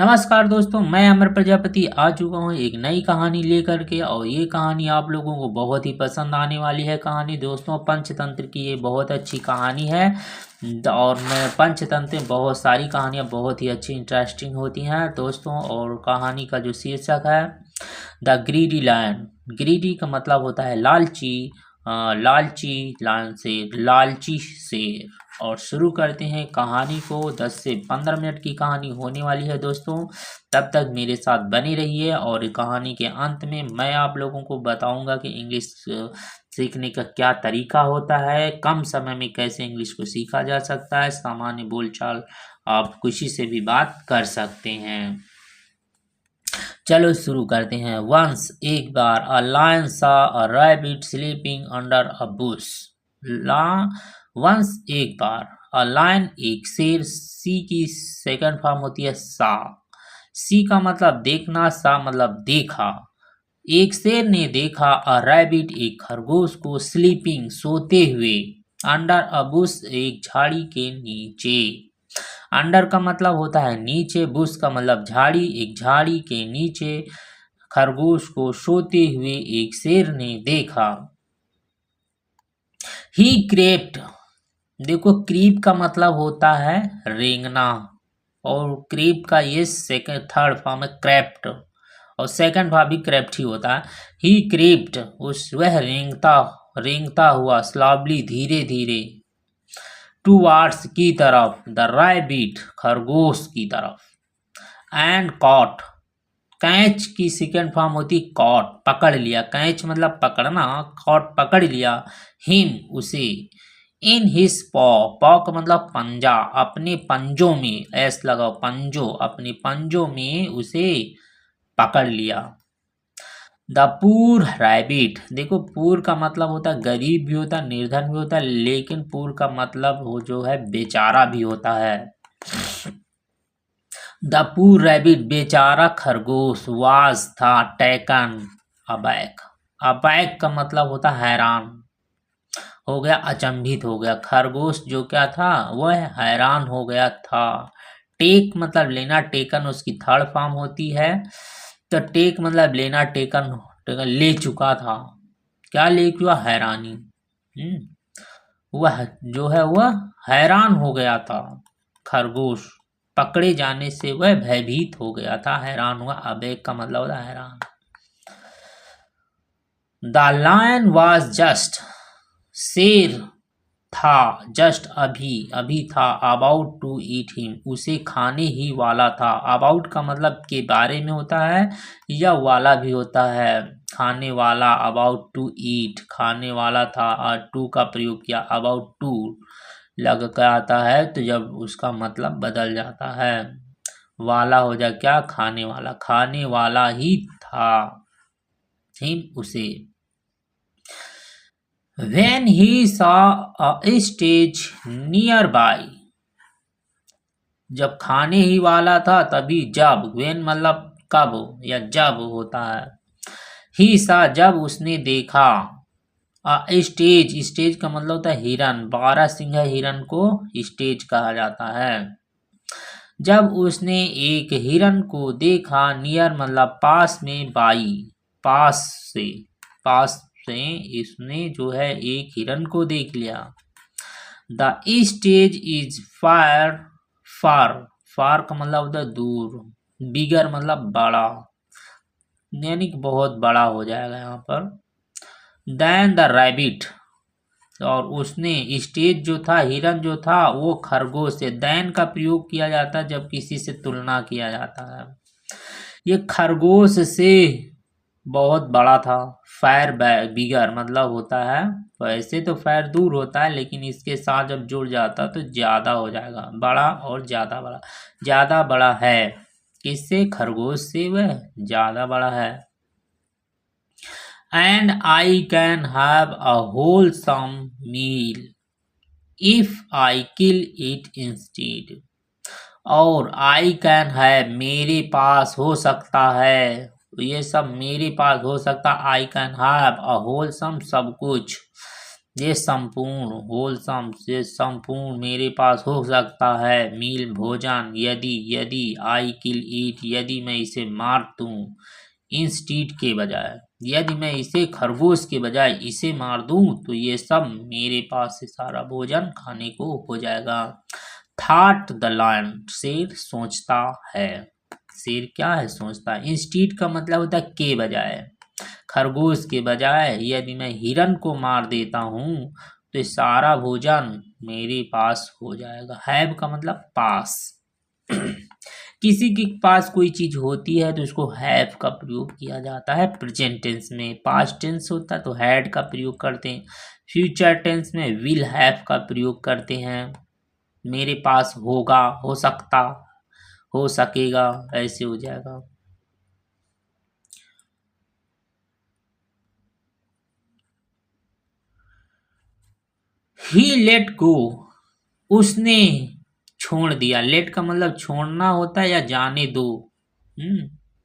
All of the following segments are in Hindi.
नमस्कार दोस्तों, मैं अमर प्रजापति आ चुका हूँ एक नई कहानी लेकर के। और ये कहानी आप लोगों को बहुत ही पसंद आने वाली है। कहानी दोस्तों पंचतंत्र की ये बहुत अच्छी कहानी है। और मैं पंचतंत्र में बहुत सारी कहानियाँ बहुत ही अच्छी इंटरेस्टिंग होती हैं दोस्तों। और कहानी का जो शीर्षक है द ग्रीडी लायन। ग्रीडी का मतलब होता है लालची। लालची लायन शेर, लालची शेर। और शुरू करते हैं कहानी को। 10 से 15 मिनट की कहानी होने वाली है दोस्तों। तब तक मेरे साथ बने रहिए। और कहानी के अंत में मैं आप लोगों को बताऊंगा कि इंग्लिश सीखने का क्या तरीका होता है, कम समय में कैसे इंग्लिश को सीखा जा सकता है, सामान्य बोलचाल आप किसी से भी बात कर सकते हैं। चलो शुरू करते हैं। वंस एक बार a lion saw a rabbit sleeping under a bush. ला वंस एक बार अ लायन एक शेर। सी की सेकंड फॉर्म होती है सा। सी का मतलब देखना, सा मतलब देखा। एक शेर ने देखा अ रैबिट एक खरगोश को स्लीपिंग सोते हुए अंडर अ बुश एक झाड़ी के नीचे। अंडर का मतलब होता है नीचे, बुश का मतलब झाड़ी। एक झाड़ी के नीचे खरगोश को सोते हुए एक शेर ने देखा। ही क्रेप्ट। देखो क्रीप का मतलब होता है रेंगना। और क्रीप का ये सेकंड थर्ड फॉर्म है क्रेप्ट। और सेकंड फॉर्म भी क्रेप्ट ही होता है। ही क्रेप्ट वह रेंगता रेंगता हुआ स्लावली धीरे धीरे टूवार्ड्स की तरफ द रैबिट खरगोश की तरफ। And caught. कैच की सेकेंड फॉर्म होती कॉट, पकड़ लिया। कैच मतलब पकड़ना, कॉट पकड़ लिया। हिम उसे। इन हिज पॉ। पॉ का मतलब पंजा, अपने पंजों में। एस लगाओ, पंजों, अपने पंजों में उसे पकड़ लिया। द पूर रैबिट। देखो पूर का मतलब होता है गरीब भी होता है, निर्धन भी होता है, लेकिन पूर का मतलब हो जो है बेचारा भी होता है। द पूर रैबिट बेचारा खरगोश वाज था टेकन अबैक। अबैक का मतलब होता हैरान हो गया, अचंभित हो गया। खरगोश जो क्या था वह हैरान हो गया था। टेक मतलब लेना, टेकन उसकी थर्ड फॉर्म होती है। तो टेक मतलब लेना, टेकन टेकन ले चुका था। क्या ले चुका? हैरानी। वह जो है वह हैरान हो गया था। खरगोश पकड़े जाने से वह भयभीत हो गया था, हैरान हुआ। अबेक का मतलब होता हैरान। The lion was just. शेर था जस्ट अभी अभी था। अबाउट टू ईट हिम उसे खाने ही वाला था। अबाउट का मतलब के बारे में होता है या वाला भी होता है। खाने वाला, अबाउट टू ईट खाने वाला था। और टू का प्रयोग किया, अबाउट टू लग कर आता है तो जब उसका मतलब बदल जाता है, वाला हो जाए क्या, खाने वाला, खाने वाला ही था हिम उसे। When he saw a stage nearby। जब खाने ही वाला था तभी, जब, when मतलब कब या जब होता है। ही सा जब उसने देखा। स्टेज, स्टेज का मतलब होता है हिरन। 12 सिंह हिरन को स्टेज कहा जाता है। जब उसने एक हिरन को देखा, नियर मतलब पास में, बाई पास से, पास से इसने जो है एक हिरन को देख लिया। द स्टेज इज फार फार। फार का मतलब होता है दूर। बिगर मतलब बड़ा, यानी कि बहुत बड़ा हो जाएगा यहाँ पर। Then the rabbit. और उसने स्टेज जो था, हिरन जो था वो खरगोश से। दैन का प्रयोग किया जाता है जब किसी से तुलना किया जाता है। ये खरगोश से बहुत बड़ा था। फैर बिगर मतलब होता है, वैसे तो फैर दूर होता है लेकिन इसके साथ जब जुड़ जाता तो ज्यादा हो जाएगा, बड़ा और ज्यादा बड़ा। ज्यादा बड़ा है किससे? खरगोश से, वह ज्यादा बड़ा है। And I can have a wholesome meal if I kill it instead. और आई कैन है मेरे पास हो सकता है, ये सब मेरे पास हो सकता। आई कैन हैव अ होलसम सब कुछ, ये संपूर्ण होलसम, ये संपूर्ण मेरे पास हो सकता है मील भोजन, यदि यदि आई किल ईट, यदि मैं इसे मार दूं, इंस्टीट के बजाय, यदि मैं इसे खरगोश के बजाय इसे मार दूं तो ये सब मेरे पास से सारा भोजन खाने को हो जाएगा। थॉट द लायन, शेर सोचता है। शेर क्या है? सोचता है। इंस्टीट का मतलब होता है के बजाय, खरगोश के बजाय यदि मैं हिरन को मार देता हूं तो ये सारा भोजन मेरे पास हो जाएगा। हैव का मतलब पास। किसी के पास कोई चीज होती है तो उसको हैव का प्रयोग किया जाता है प्रेजेंट टेंस में। पास्ट टेंस होता है तो हैड का प्रयोग करते हैं। फ्यूचर टेंस में विल हैव का प्रयोग करते हैं। मेरे पास होगा, हो सकता, हो सकेगा, ऐसे हो जाएगा। ही लेट गो, उसने छोड़ दिया। लेट का मतलब छोड़ना होता है या जाने दो।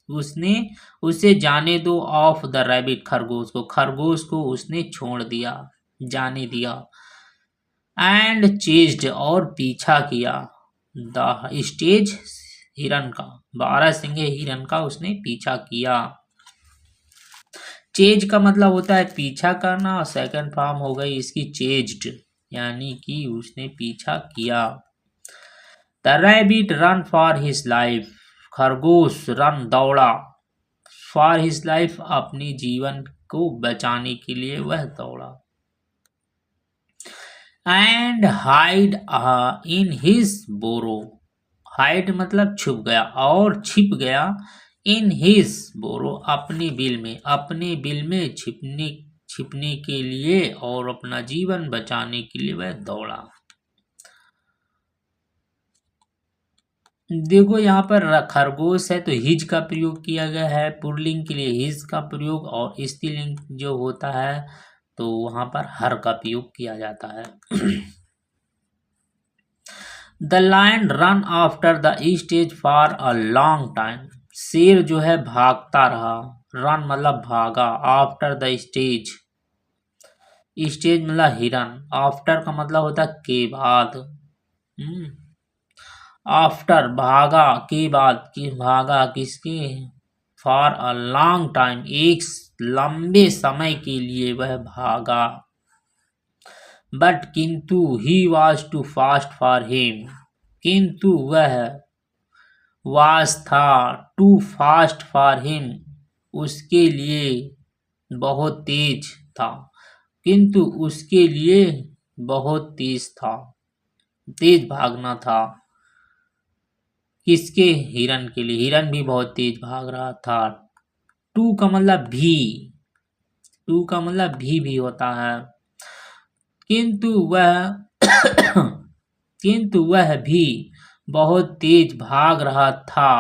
उसने, उसे जाने दो। ऑफ द रैबिट, खरगोश को, खरगोश को उसने छोड़ दिया, जाने दिया। एंड चेज्ड, और पीछा किया। द स्टेज, हिरन का, 12 सिंगे हिरन का उसने पीछा किया। चेज का मतलब होता है पीछा करना, और सेकंड फॉर्म हो गई इसकी चेज्ड, यानी कि उसने पीछा किया। The rabbit run for his life, खरगोश रन दौड़ा, फॉर हिज लाइफ अपने जीवन को बचाने के लिए वह दौड़ा। And hide in his burrow, hide मतलब छुप गया, और छिप गया। इन हिज बोरो, अपने बिल में, अपने बिल में छिपने के लिए और अपना जीवन बचाने के लिए वह दौड़ा। देखो यहाँ पर खरगोश है तो हिज का प्रयोग किया गया है, पुल्लिंग के लिए हिज का प्रयोग, और स्त्रीलिंग जो होता है तो वहां पर हर का प्रयोग किया जाता है। The lion run after the stag for a long time, शेर जो है भागता रहा। रन मतलब भागा, आफ्टर द स्टेज, स्टेज मतलब हिरन, आफ्टर का मतलब होता है के बाद। आफ्टर भागा, के बाद, कि भागा किसके? फॉर अ लॉन्ग टाइम, एक लंबे समय के लिए वह भागा। बट किंतु he was too fast for him, किंतु वह वाज था, टू फास्ट फॉर हिम उसके लिए बहुत तेज था, किंतु उसके लिए बहुत तेज था, तेज भागना था। किसके? हिरन के लिए, हिरन भी बहुत तेज भाग रहा था। टू का मतलब भी, टू का मतलब भी होता है। किंतु वह किंतु वह भी बहुत तेज भाग रहा था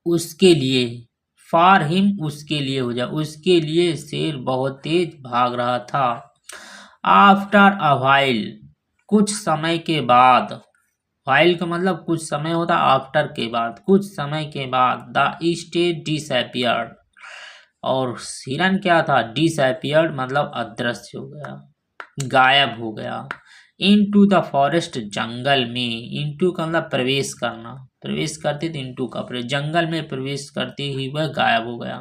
उसके लिए। फॉर हिम उसके लिए हो जाए, उसके लिए शेर बहुत तेज भाग रहा था। आफ्टर अ व्हाइल, कुछ समय के बाद, व्हाइल का मतलब कुछ समय होता, आफ्टर के बाद, कुछ समय के बाद। द स्टेज डिसअपियर्ड, और हिरन क्या था? डिसअपियर्ड मतलब अदृश्य हो गया, गायब हो गया। इनटू द फॉरेस्ट, जंगल में, इनटू का मतलब प्रवेश करना, प्रवेश करते थे इनटू का प्रवेश, जंगल में प्रवेश करते ही वह गायब हो गया।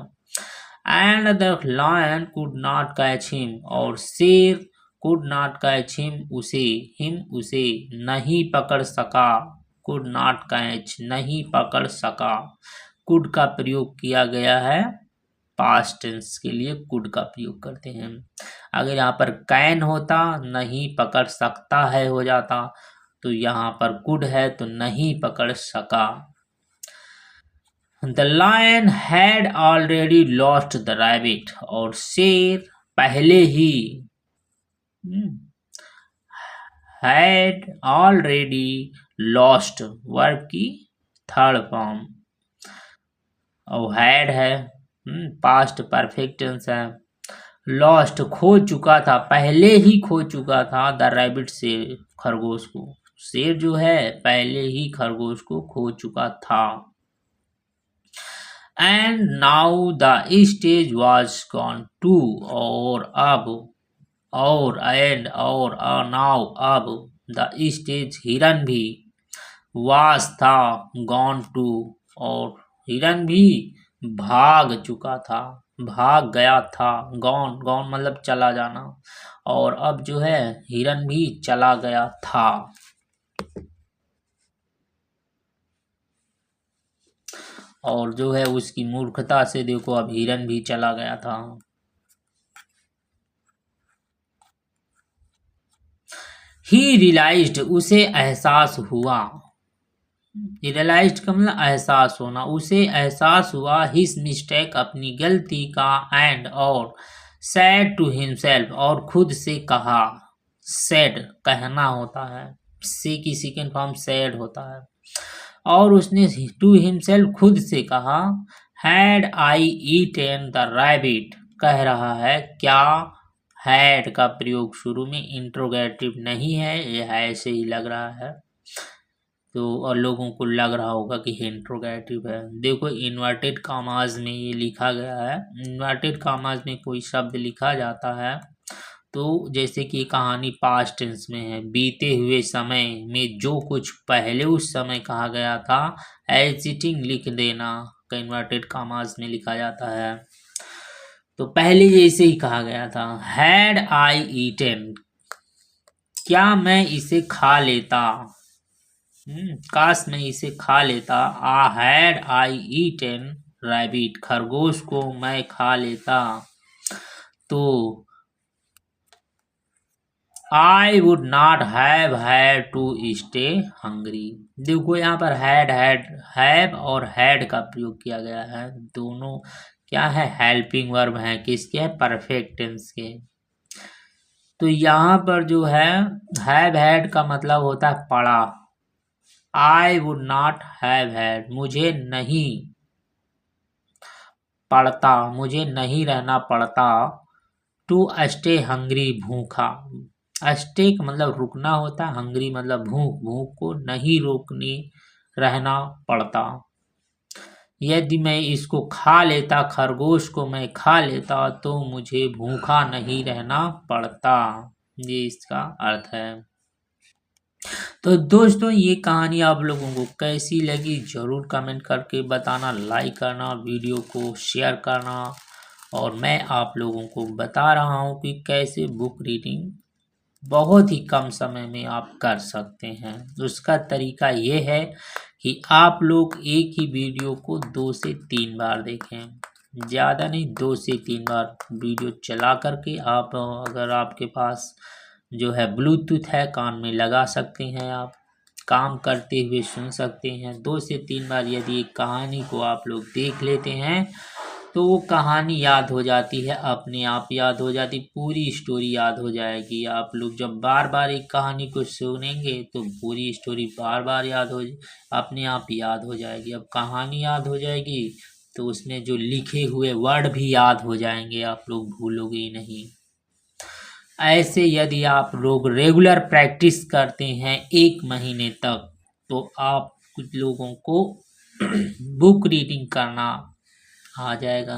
And the lion could not catch him, और शेर कुड नॉट कैच हिम उसे, हिम उसे नहीं पकड़ सका। कुड नॉट कैच नहीं पकड़ सका, कुड का प्रयोग किया गया है पास्ट टेंस के लिए, कुड का प्रयोग करते हैं। अगर यहाँ पर कैन होता, नहीं पकड़ सकता है हो जाता, तो यहाँ पर कुड है तो नहीं पकड़ सका। The lion had already lost the rabbit, और शेर पहले ही हैड ऑलरेडी लॉस्ट, वर्ब की थर्ड फॉर्म, और हैड है पास्ट परफेक्ट टेंस है। लॉस्ट खो चुका था, पहले ही खो चुका था। द रैबिट से, खरगोश को, शेर जो है पहले ही खरगोश को खो चुका था। And now the stag was gone too, और नाउ अब द स्टेज हिरन भी, वास था, गॉन टू, और हिरन भी भाग चुका था, भाग गया था। गॉन गॉन मतलब चला जाना, और अब जो है हिरन भी चला गया था। और जो है उसकी मूर्खता से देखो अब हिरन भी चला गया था। ही रियलाइज्ड, उसे एहसास हुआ। रियलाइज्ड का मतलब एहसास होना, उसे एहसास हुआ। हिज मिस्टेक, अपनी गलती का। एंड और सैड टू हिमसेल्फ, और खुद से कहा। सैड कहना होता है, से की सेकेंड फॉर्म सैड होता है। और उसने टू हिमसेल्फ खुद से कहा, had I eaten the rabbit, कह रहा है क्या हैड का प्रयोग शुरू में इंट्रोगेटिव नहीं है, यह ऐसे ही लग रहा है। तो और लोगों को लग रहा होगा कि इंट्रोगेटिव है। देखो इन्वर्टेड कामाज में ये लिखा गया है। इन्वर्टेड कामाज में कोई शब्द लिखा जाता है तो जैसे कि कहानी पास्ट टेंस में है, बीते हुए समय में जो कुछ पहले उस समय कहा गया था, एजिटिंग लिख देना इन्वर्टेड कामाज में लिखा जाता है। तो पहले जैसे ही कहा गया था, हैड आई ईटेन, क्या मैं इसे खा लेता, काश मैं इसे खा लेता। हैड आई ईटेन रैबिट, खरगोश को मैं खा लेता तो I would not have had to stay hungry. देखो यहाँ पर हैव और हैड का प्रयोग किया गया है। दोनों क्या है, हेल्पिंग वर्ब है, किसके है, परफेक्ट टेंस के। तो यहाँ पर जो है हैव हैड का मतलब होता है पढ़ा। आई वुड नॉट हैव हैड, मुझे नहीं पड़ता, मुझे नहीं रहना पड़ता। टू स्टे हंग्री, भूखा। स्टे का मतलब रुकना होता है, हंग्री मतलब भूख, भूख को नहीं रोकने रहना पड़ता। यदि मैं इसको खा लेता, खरगोश को मैं खा लेता तो मुझे भूखा नहीं रहना पड़ता। ये इसका अर्थ है। तो दोस्तों ये कहानी आप लोगों को कैसी लगी ज़रूर कमेंट करके बताना, लाइक करना, वीडियो को शेयर करना। और मैं आप लोगों को बता रहा हूँ कि कैसे बुक रीडिंग बहुत ही कम समय में आप कर सकते हैं। उसका तरीका ये है कि आप लोग एक ही वीडियो को 2 से 3 बार देखें, ज़्यादा नहीं, 2 से 3 बार वीडियो चला करके आप, अगर आपके पास जो है ब्लूटूथ है, कान में लगा सकते हैं, आप काम करते हुए सुन सकते हैं। 2 से 3 बार यदि एक कहानी को आप लोग देख लेते हैं तो वो कहानी याद हो जाती है, अपने आप याद हो जाती, पूरी स्टोरी याद हो जाएगी। आप लोग जब बार बार एक कहानी को सुनेंगे तो पूरी स्टोरी बार बार याद हो, अपने आप याद हो जाएगी। अब कहानी याद हो जाएगी तो उसमें जो लिखे हुए वर्ड भी याद हो जाएंगे, आप लोग भूलोगे ही नहीं। ऐसे यदि आप लोग रेगुलर प्रैक्टिस करते हैं 1 महीने तक तो आप कुछ लोगों को बुक रीडिंग करना आ जाएगा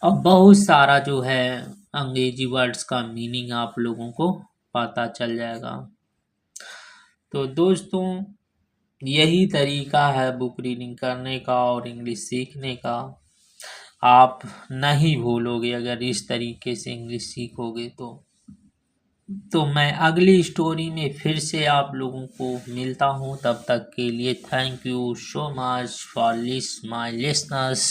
और बहुत सारा जो है अंग्रेजी वर्ड्स का मीनिंग आप लोगों को पता चल जाएगा। तो दोस्तों यही तरीका है बुक रीडिंग करने का और इंग्लिश सीखने का। आप नहीं भूलोगे अगर इस तरीके से इंग्लिश सीखोगे तो मैं अगली स्टोरी में फिर से आप लोगों को मिलता हूँ। तब तक के लिए thank you so much for my listeners.